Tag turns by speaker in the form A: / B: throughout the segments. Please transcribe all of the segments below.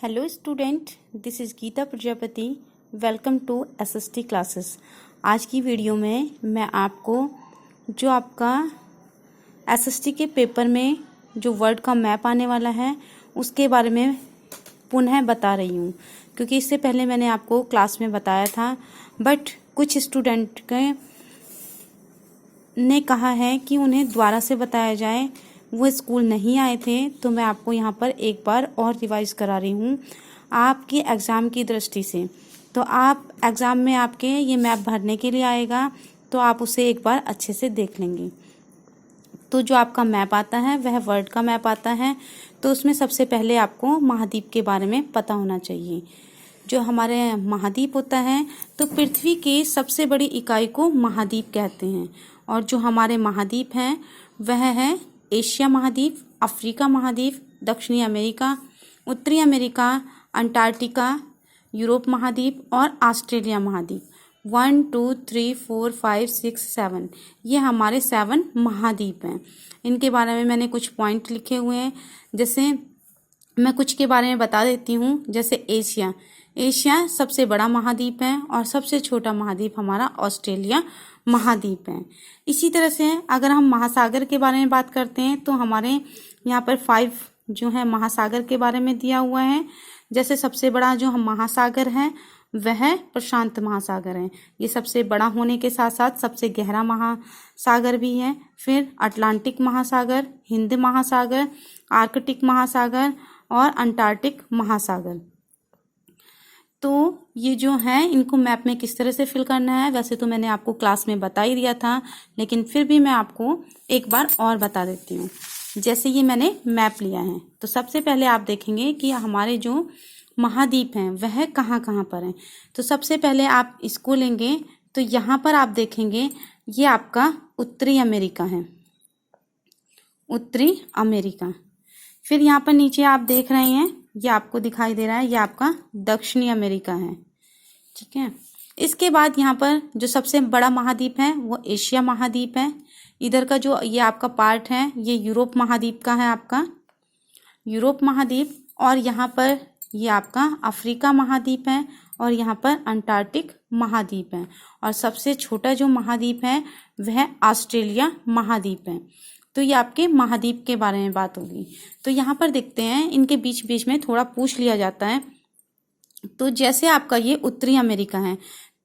A: Hello student, this is Geeta Prajapati. Welcome to SST classes. आज की video में मैं आपको जो आपका एसएसटी के पेपर में जो वर्ड का मैप आने वाला है उसके बारे में पुनः बता रही हूँ, क्योंकि इससे पहले मैंने आपको क्लास में बताया था, बट कुछ स्टूडेंट ने कहा है कि उन्हें दोबारा से बताया जाए। वो स्कूल नहीं आए थे, तो मैं आपको यहाँ पर एक बार और रिवाइज करा रही हूँ आपकी एग्ज़ाम की दृष्टि से। तो आप एग्ज़ाम में आपके ये मैप भरने के लिए आएगा, तो आप उसे एक बार अच्छे से देख लेंगे। तो जो आपका मैप आता है वह वर्ल्ड का मैप आता है। तो उसमें सबसे पहले आपको महाद्वीप के बारे में पता होना चाहिए। जो हमारे महाद्वीप होता है, तो पृथ्वी की सबसे बड़ी इकाई को महाद्वीप कहते हैं। और जो हमारे महाद्वीप हैं वह है एशिया महाद्वीप, अफ्रीका महाद्वीप, दक्षिणी अमेरिका, उत्तरी अमेरिका, अंटार्कटिका, यूरोप महाद्वीप और ऑस्ट्रेलिया महाद्वीप। 1 2 3 4 5 6 7 ये हमारे 7 महाद्वीप हैं। इनके बारे में मैंने कुछ पॉइंट लिखे हुए हैं। जैसे मैं कुछ के बारे में बता देती हूँ। जैसे एशिया सबसे बड़ा महाद्वीप है और सबसे छोटा महाद्वीप हमारा ऑस्ट्रेलिया महाद्वीप है। इसी तरह से अगर हम महासागर के बारे में बात करते हैं, तो हमारे यहाँ पर 5 जो है महासागर के बारे में दिया हुआ है। जैसे सबसे बड़ा जो हम महासागर है वह प्रशांत महासागर है। ये सबसे बड़ा होने के साथ साथ सबसे गहरा महासागर भी है। फिर अटलांटिक महासागर, हिंद महासागर, आर्कटिक महासागर और अंटार्कटिक महासागर। तो ये जो है इनको मैप में किस तरह से फिल करना है, वैसे तो मैंने आपको क्लास में बता ही दिया था, लेकिन फिर भी मैं आपको एक बार और बता देती हूँ। जैसे ये मैंने मैप लिया है, तो सबसे पहले आप देखेंगे कि हमारे जो महाद्वीप हैं वह कहाँ कहाँ पर हैं। तो सबसे पहले आप इसको लेंगे, तो यहाँ पर आप देखेंगे ये आपका उत्तरी अमेरिका है, उत्तरी अमेरिका। फिर यहाँ पर नीचे आप देख रहे हैं, ये आपको दिखाई दे रहा है, ये आपका दक्षिणी अमेरिका है। ठीक है। इसके बाद यहाँ पर जो सबसे बड़ा महाद्वीप है वो एशिया महाद्वीप है। इधर का जो ये आपका पार्ट है ये यूरोप महाद्वीप का है, आपका यूरोप महाद्वीप। और यहाँ पर ये आपका अफ्रीका महाद्वीप है और यहाँ पर अंटार्कटिक महाद्वीप है। और सबसे छोटा जो महाद्वीप है वह ऑस्ट्रेलिया महाद्वीप है। तो ये आपके महाद्वीप के बारे में बात होगी। तो यहाँ पर देखते हैं, इनके बीच बीच में थोड़ा पूछ लिया जाता है। तो जैसे आपका ये उत्तरी अमेरिका है,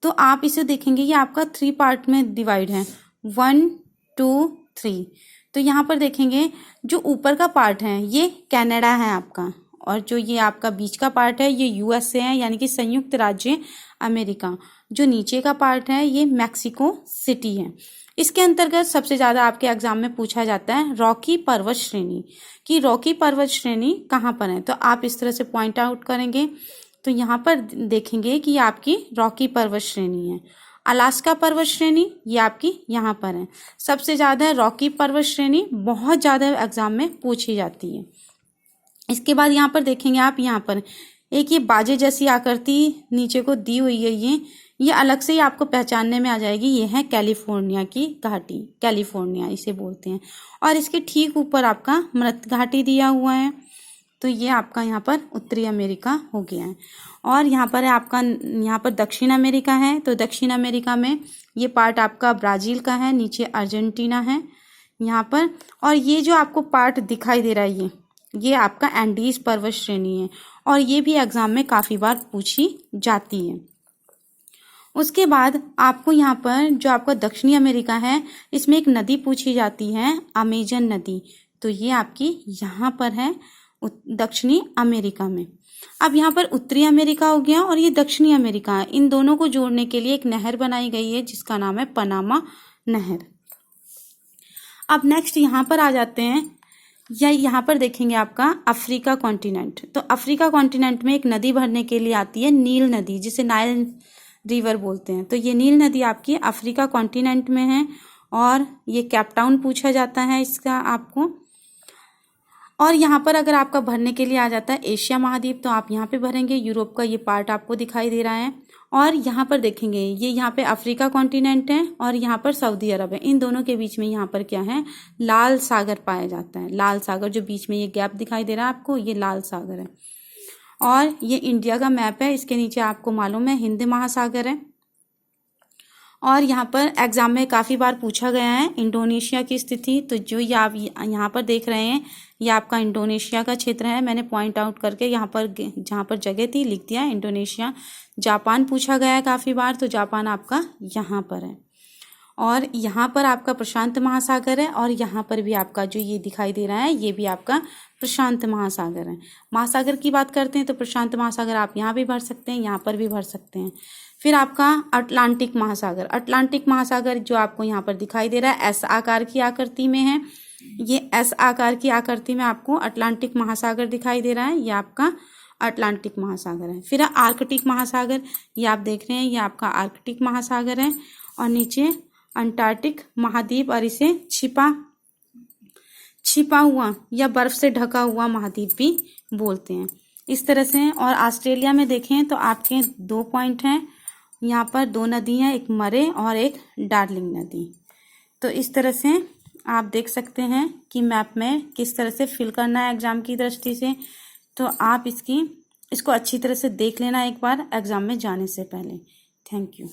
A: तो आप इसे देखेंगे ये आपका 3 पार्ट में डिवाइड है, 1 2 3। तो यहाँ पर देखेंगे जो ऊपर का पार्ट है ये कनाडा है आपका, और जो ये आपका बीच का पार्ट है ये यूएसए है, यानी कि संयुक्त राज्य अमेरिका। जो नीचे का पार्ट है ये मैक्सिको सिटी है। इसके अंतर्गत सबसे ज़्यादा आपके एग्जाम में पूछा जाता है रॉकी पर्वत श्रेणी, कि रॉकी पर्वत श्रेणी कहाँ पर है। तो आप इस तरह से पॉइंट आउट करेंगे, तो यहाँ पर देखेंगे कि आपकी रॉकी पर्वत श्रेणी है। अलास्का पर्वत श्रेणी ये आपकी यहाँ पर है। सबसे ज़्यादा रॉकी पर्वत श्रेणी बहुत ज़्यादा एग्जाम में पूछी जाती है। इसके बाद यहाँ पर देखेंगे आप, यहाँ पर एक ये बाजे जैसी आकृति नीचे को दी हुई है, ये अलग से ही आपको पहचानने में आ जाएगी। ये है कैलिफोर्निया की घाटी, कैलिफोर्निया इसे बोलते हैं। और इसके ठीक ऊपर आपका मृत घाटी दिया हुआ है। तो ये आपका यहाँ पर उत्तरी अमेरिका हो गया है। और यहाँ पर है आपका, यहाँ पर दक्षिण अमेरिका है। तो दक्षिण अमेरिका में ये पार्ट आपका ब्राज़ील का है, नीचे अर्जेंटीना है यहाँ पर। और ये जो आपको पार्ट दिखाई दे रहा है ये आपका एंडीज पर्वत श्रेणी है, और ये भी एग्जाम में काफ़ी बार पूछी जाती है। उसके बाद आपको यहाँ पर जो आपका दक्षिणी अमेरिका है इसमें एक नदी पूछी जाती है, अमेजन नदी। तो ये आपकी यहाँ पर है दक्षिणी अमेरिका में। अब यहाँ पर उत्तरी अमेरिका हो गया और ये दक्षिणी अमेरिका है। इन दोनों को जोड़ने के लिए एक नहर बनाई गई है जिसका नाम है पनामा नहर। अब नेक्स्ट यहाँ पर आ जाते हैं, या यहाँ पर देखेंगे आपका अफ्रीका कॉन्टिनेंट। तो अफ्रीका कॉन्टिनेंट में एक नदी भरने के लिए आती है, नील नदी, जिसे नाइल रिवर बोलते हैं। तो ये नील नदी आपकी अफ्रीका कॉन्टिनेंट में है, और ये कैप टाउन पूछा जाता है इसका आपको। और यहाँ पर अगर आपका भरने के लिए आ जाता है एशिया महाद्वीप, तो आप यहाँ पे भरेंगे। यूरोप का ये पार्ट आपको दिखाई दे रहा है। और यहाँ पर देखेंगे ये यहाँ पे अफ्रीका कॉन्टिनेंट है और यहाँ पर सऊदी अरब है। इन दोनों के बीच में यहाँ पर क्या है, लाल सागर पाया जाता है। लाल सागर जो बीच में ये गैप दिखाई दे रहा है आपको, ये लाल सागर है। और ये इंडिया का मैप है, इसके नीचे आपको मालूम है हिंद महासागर है। और यहाँ पर एग्जाम में काफ़ी बार पूछा गया है इंडोनेशिया की स्थिति। तो जो ये आप यहाँ पर देख रहे हैं ये आपका इंडोनेशिया का क्षेत्र है। मैंने पॉइंट आउट करके यहाँ पर जहाँ पर जगह थी लिख दिया इंडोनेशिया। जापान पूछा गया है काफ़ी बार, तो जापान आपका यहाँ पर है। और यहाँ पर आपका प्रशांत महासागर है, और यहाँ पर भी आपका जो ये दिखाई दे रहा है ये भी आपका प्रशांत महासागर है। महासागर की बात करते हैं तो प्रशांत महासागर आप यहाँ भी भर सकते हैं, यहाँ पर भी भर सकते हैं। फिर आपका अटलांटिक महासागर, अटलांटिक महासागर जो आपको यहाँ पर दिखाई दे रहा है एस आकार की आकृति में है। ये एस आकार की आकृति में आपको अटलांटिक महासागर दिखाई दे रहा है, ये आपका अटलांटिक महासागर है। फिर आर्कटिक महासागर, ये आप देख रहे हैं ये आपका आर्कटिक महासागर है। और नीचे अंटार्कटिक महाद्वीप, और इसे छिपा हुआ या बर्फ से ढका हुआ महाद्वीप भी बोलते हैं। इस तरह से। और ऑस्ट्रेलिया में देखें तो आपके 2 पॉइंट हैं, यहाँ पर 2 नदी हैं, एक मरे और एक डार्लिंग नदी। तो इस तरह से आप देख सकते हैं कि मैप में किस तरह से फिल करना है एग्जाम की दृष्टि से। तो आप इसको अच्छी तरह से देख लेना एक बार एग्जाम में जाने से पहले। Thank you.